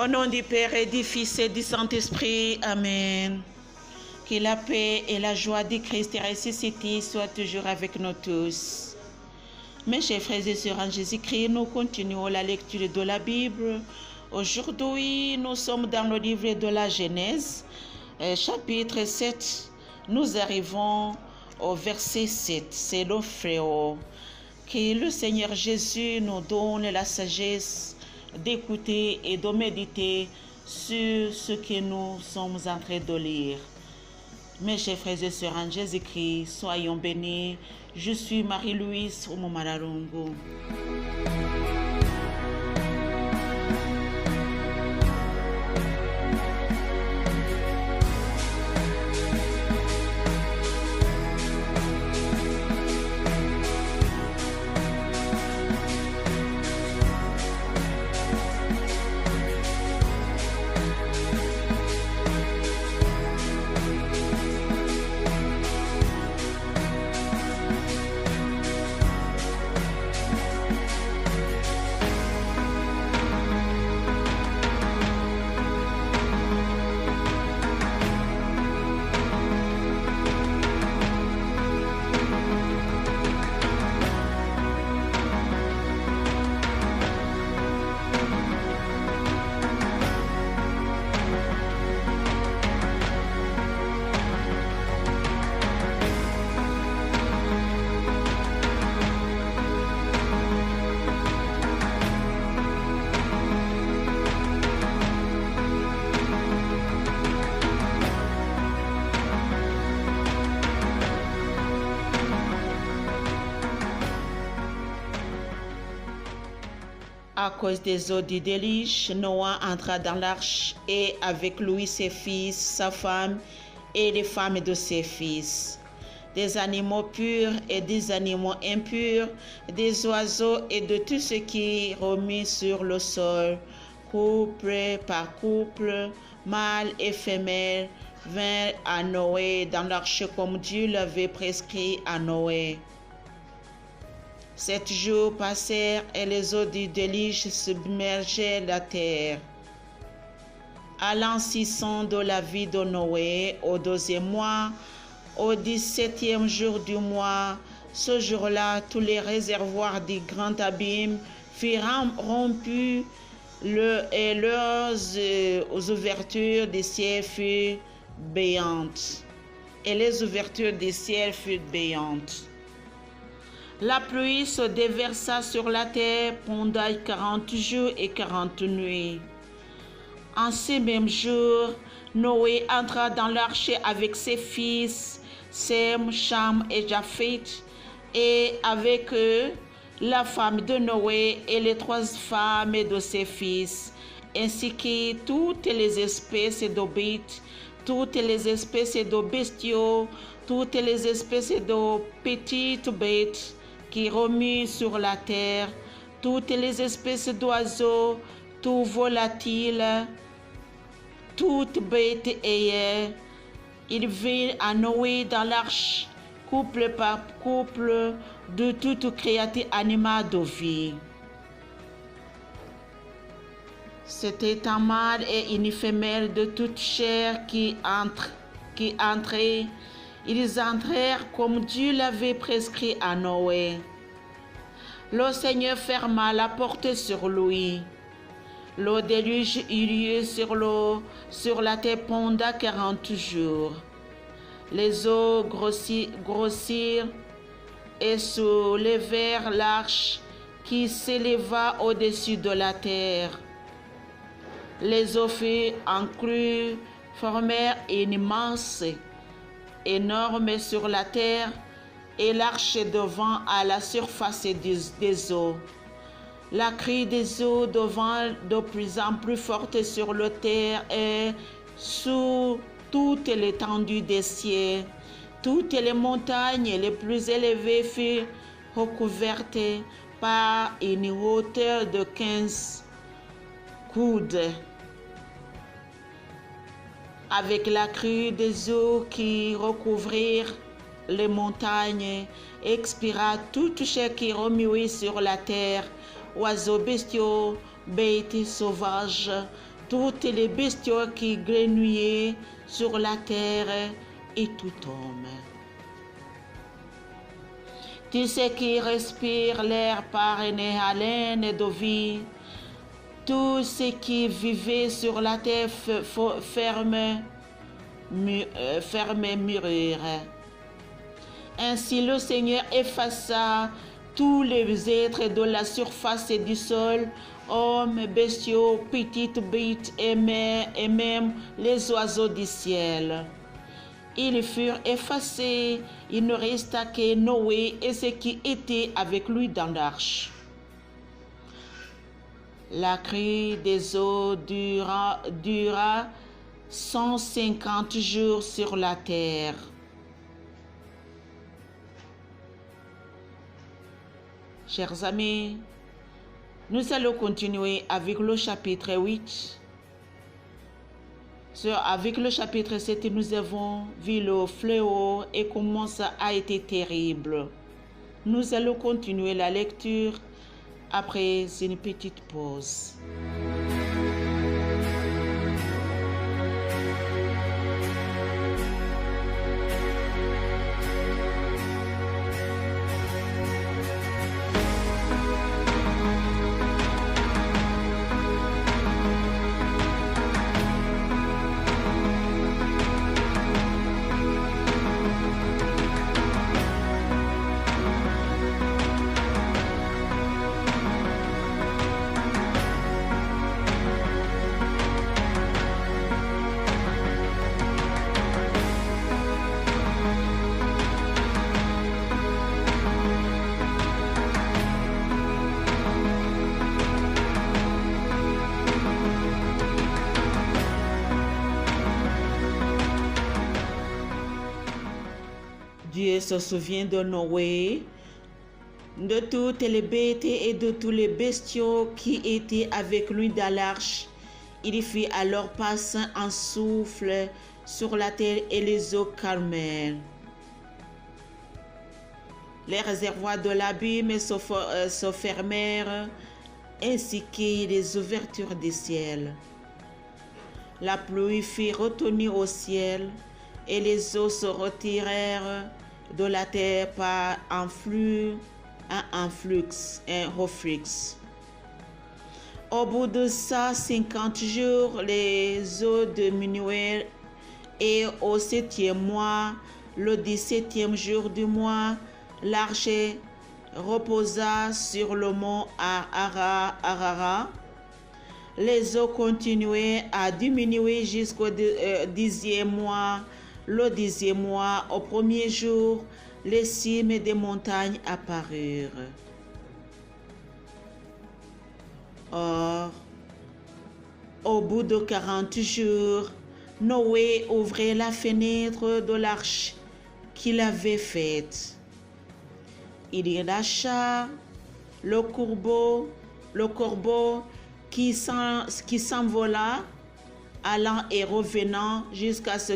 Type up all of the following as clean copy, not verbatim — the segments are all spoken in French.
Au nom du Père et du Fils et du Saint-Esprit. Amen. Que la paix et la joie du Christ ressuscité soient toujours avec nous tous. Mes chers frères et sœurs en Jésus-Christ, nous continuons la lecture de la Bible. Aujourd'hui, nous sommes dans le livre de la Genèse, chapitre 7. Nous arrivons au verset 7. C'est le fléau. Que le Seigneur Jésus nous donne la sagesse d'écouter et de méditer sur ce que nous sommes en train de lire. Mes chers frères et sœurs en Jésus-Christ, soyons bénis. Je suis Marie-Louise Oumoumararungu. À cause des eaux du déluge, Noé entra dans l'arche et avec lui ses fils, sa femme et les femmes de ses fils. Des animaux purs et des animaux impurs, des oiseaux et de tout ce qui remue sur le sol, couple par couple, mâle et femelle, vinrent à Noé dans l'arche comme Dieu l'avait prescrit à Noé. 7 jours passèrent et les eaux du déluge submergeaient la terre. À l'an 600 de la vie de Noé, au 12e mois, au 17e jour du mois, ce jour-là, tous les réservoirs du grand abîme furent rompus et leurs ouvertures des ciels furent béantes. Et les ouvertures des ciels furent béantes. La pluie se déversa sur la terre pendant 40 jours et 40 nuits. En ces mêmes jours, Noé entra dans l'arche avec ses fils, Sem, Cham et Japheth, et avec eux, la femme de Noé et les 3 femmes de ses fils, ainsi que toutes les espèces de bêtes, toutes les espèces de bestiaux, toutes les espèces de petites bêtes qui remuent sur la terre, toutes les espèces d'oiseaux, tout volatile, toutes bêtes ailleurs. Ils virent à Noé dans l'arche, couple par couple, de toute créature animale de vie. C'était un mâle et une femelle de toute chair qui entraient. Ils entrèrent comme Dieu l'avait prescrit à Noé. Le Seigneur ferma la porte sur lui. Le déluge eut lieu sur la terre pendant 40 jours. Les eaux grossirent et soulevèrent l'arche qui s'éleva au-dessus de la terre. Les eaux furent accrues, formèrent une masse énorme sur la terre et l'arche devant à la surface des eaux. La crue des eaux devint de plus en plus forte sur la terre et sur toute l'étendue des cieux. Toutes les montagnes les plus élevées furent recouvertes par une hauteur de 15 coudes. Avec la crue des eaux qui recouvrirent les montagnes, expira toute chair qui remuait sur la terre, oiseaux bestiaux, bêtes sauvages, toutes les bestioles qui grenouillaient sur la terre et tout homme. Tout ce qui respire l'air par une haleine de vie, tout ce qui vivait sur la terre ferme murmure. Ainsi le Seigneur effaça tous les êtres de la surface du sol, hommes, bestiaux, petites bêtes et même les oiseaux du ciel. Ils furent effacés, il ne resta que Noé et ceux qui étaient avec lui dans l'arche. La crue des eaux dura 150 jours sur la terre. Chers amis, nous allons continuer avec le chapitre 8. Avec le chapitre 7, nous avons vu le fléau et comment ça a été terrible. Nous allons continuer la lecture après une petite pause. Dieu se souvient de Noé, de toutes les bêtes et de tous les bestiaux qui étaient avec lui dans l'arche. Il fit alors passer un souffle sur la terre et les eaux calmèrent. Les réservoirs de l'abîme se fermèrent, ainsi que les ouvertures du ciel. La pluie fit retenir au ciel, et les eaux se retirèrent de la terre par un reflux. Au bout de 150 jours, les eaux diminuèrent, et au 7e mois, le 17e jour du mois, l'arche reposa sur le mont Ararat. Les eaux continuaient à diminuer jusqu'au 10e mois. Le 10e mois, au 1er jour, les cimes des montagnes apparurent. Or, au bout de 40 jours, Noé ouvrit la fenêtre de l'arche qu'il avait faite. Il lâcha le corbeau qui s'envola, allant et revenant jusqu'à ce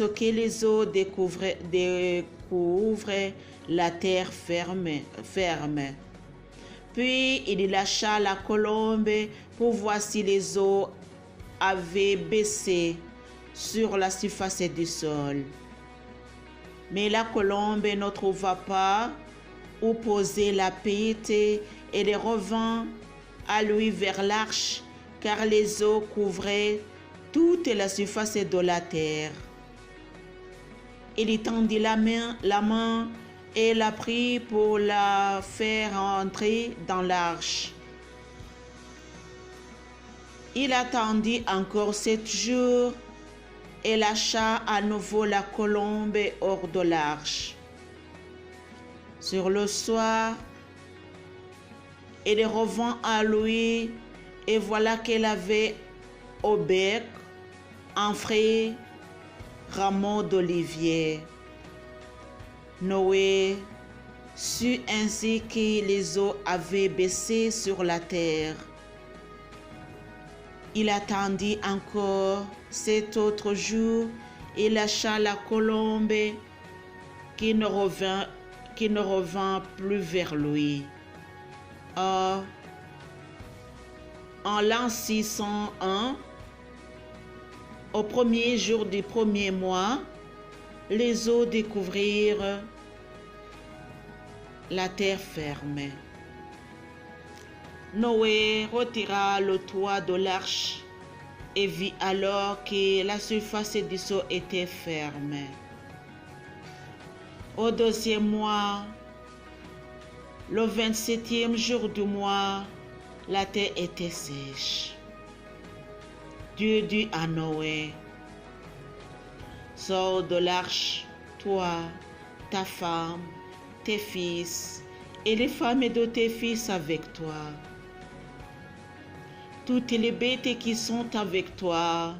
que les eaux découvrent la terre ferme. Puis il lâcha la colombe pour voir si les eaux avaient baissé sur la surface du sol. Mais la colombe ne trouva pas où poser la tête et elle revint à lui vers l'arche, car les eaux couvraient toute la surface de la terre. Il tendit la main et la prit pour la faire entrer dans l'arche. Il attendit encore 7 jours et lâcha à nouveau la colombe hors de l'arche. Sur le soir, elle revint à lui et voilà qu'elle avait au bec un frais rameau d'olivier. Noé sut ainsi que les eaux avaient baissé sur la terre. Il attendit encore 7 autres jours et lâcha la colombe qui ne revint plus vers lui. Or, En l'an 601, au premier jour du premier mois, les eaux découvrirent la terre ferme. Noé retira le toit de l'arche et vit alors que la surface des eaux était ferme. Au deuxième mois, le 27e jour du mois, la terre était sèche. Dieu dit à Noé, sors de l'arche, toi, ta femme, tes fils et les femmes de tes fils avec toi. Toutes les bêtes qui sont avec toi,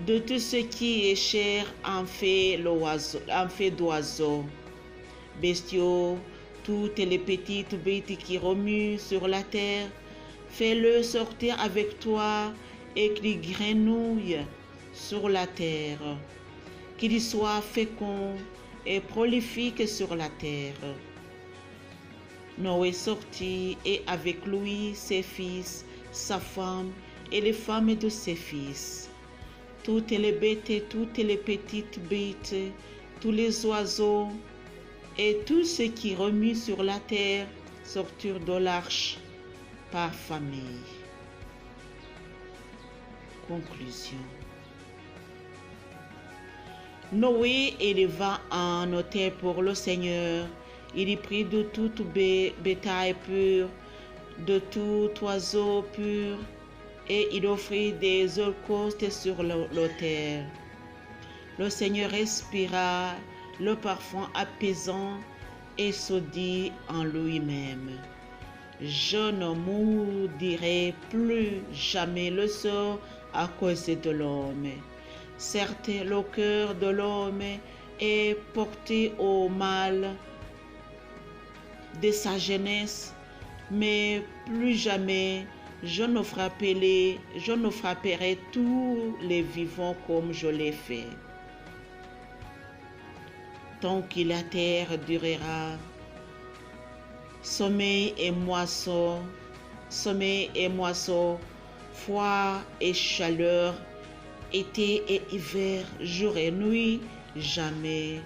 de tout ce qui est chair en fait d'oiseaux, bestiaux, toutes les petites bêtes qui remuent sur la terre, fais-le sortir avec toi et qu'ils grenouillent sur la terre, qu'ils soient féconds et prolifiques sur la terre. Noé sortit et avec lui ses fils, sa femme et les femmes de ses fils. Toutes les bêtes, toutes les petites bêtes, tous les oiseaux et tout ce qui remue sur la terre sortirent de l'arche par famille. Conclusion. Noé éleva un autel pour le Seigneur. Il y prit de tout bétail pur, de tout oiseau pur, et il offrit des holocaustes sur l'autel. Le Seigneur respira le parfum apaisant et se dit en lui-même, je ne maudirai plus jamais le sort à cause de l'homme. Certes, le cœur de l'homme est porté au mal de sa jeunesse, mais plus jamais je ne frapperai tous les vivants comme je l'ai fait. Tant que la terre durera, sommeil et moisson, froid et chaleur, été et hiver, jour et nuit, jamais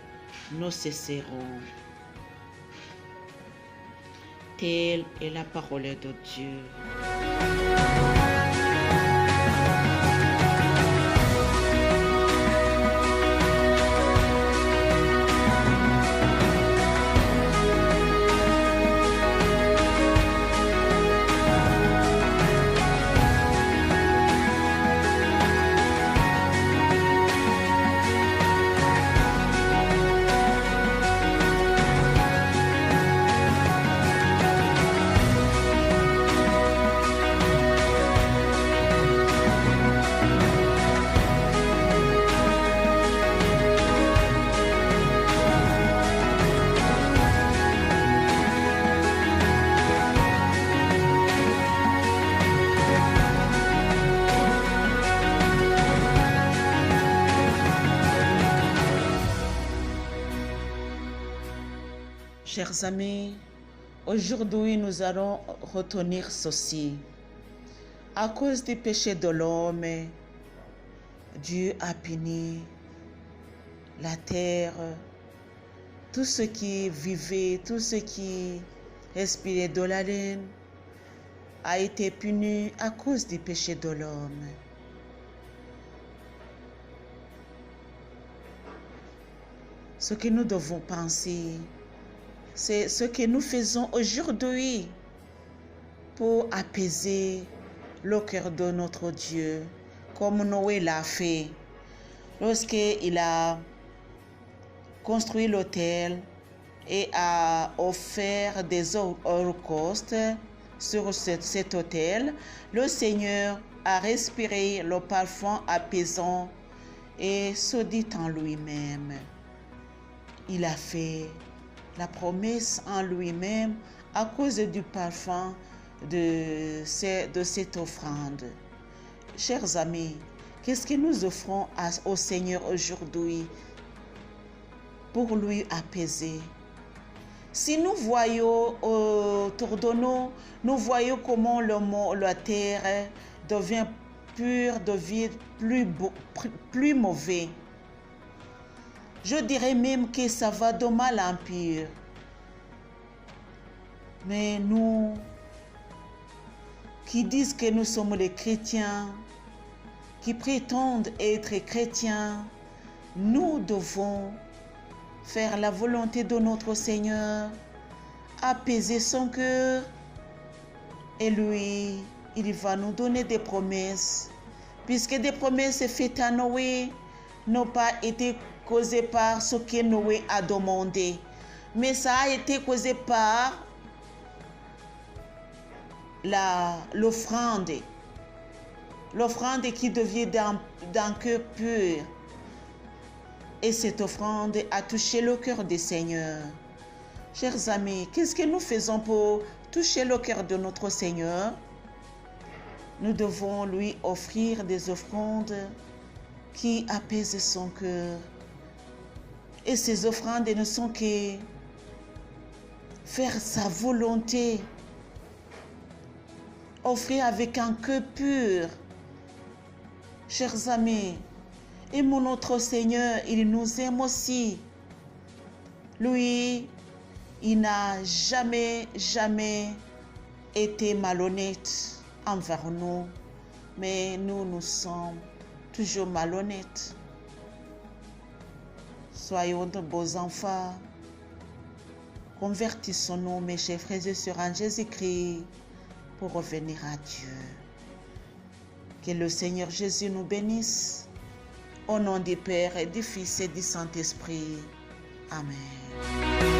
ne cesseront. Telle est la parole de Dieu. Chers amis, aujourd'hui nous allons retenir ceci. À cause du péché de l'homme, Dieu a puni la terre, tout ce qui vivait, tout ce qui respirait de la laine a été puni à cause du péché de l'homme. Ce que nous devons penser, c'est ce que nous faisons aujourd'hui pour apaiser le cœur de notre Dieu, comme Noé l'a fait lorsqu'il a construit l'autel et a offert des holocaustes sur cet autel. Le Seigneur a respiré le parfum apaisant et se dit en lui-même. Il a fait la promesse en lui-même à cause du parfum de cette offrande. Chers amis, qu'est-ce que nous offrons au Seigneur aujourd'hui pour lui apaiser? Si nous voyons autour de nous, nous voyons comment la terre devient pure, devient plus mauvais. Je dirais même que ça va de mal en pire. Mais nous, qui disent que nous sommes les chrétiens, qui prétendent être chrétiens, nous devons faire la volonté de notre Seigneur, apaiser son cœur, et lui, il va nous donner des promesses, puisque des promesses faites à Noé n'ont pas été causées par ce que Noé a demandé, mais ça a été causé par l'offrande qui devient d'un cœur pur. Et cette offrande a touché le cœur du Seigneur. Chers amis, qu'est-ce que nous faisons pour toucher le cœur de notre Seigneur? Nous devons lui offrir des offrandes qui apaisent son cœur. Et ces offrandes ne sont que faire sa volonté, offrir avec un cœur pur. Chers amis, aimons notre Seigneur, il nous aime aussi. Lui, il n'a jamais été malhonnête envers nous, mais nous sommes toujours malhonnêtes. Soyons de beaux enfants. Convertissons-nous, mes chers frères et sœurs, en Jésus-Christ pour revenir à Dieu. Que le Seigneur Jésus nous bénisse. Au nom du Père et du Fils et du Saint-Esprit. Amen.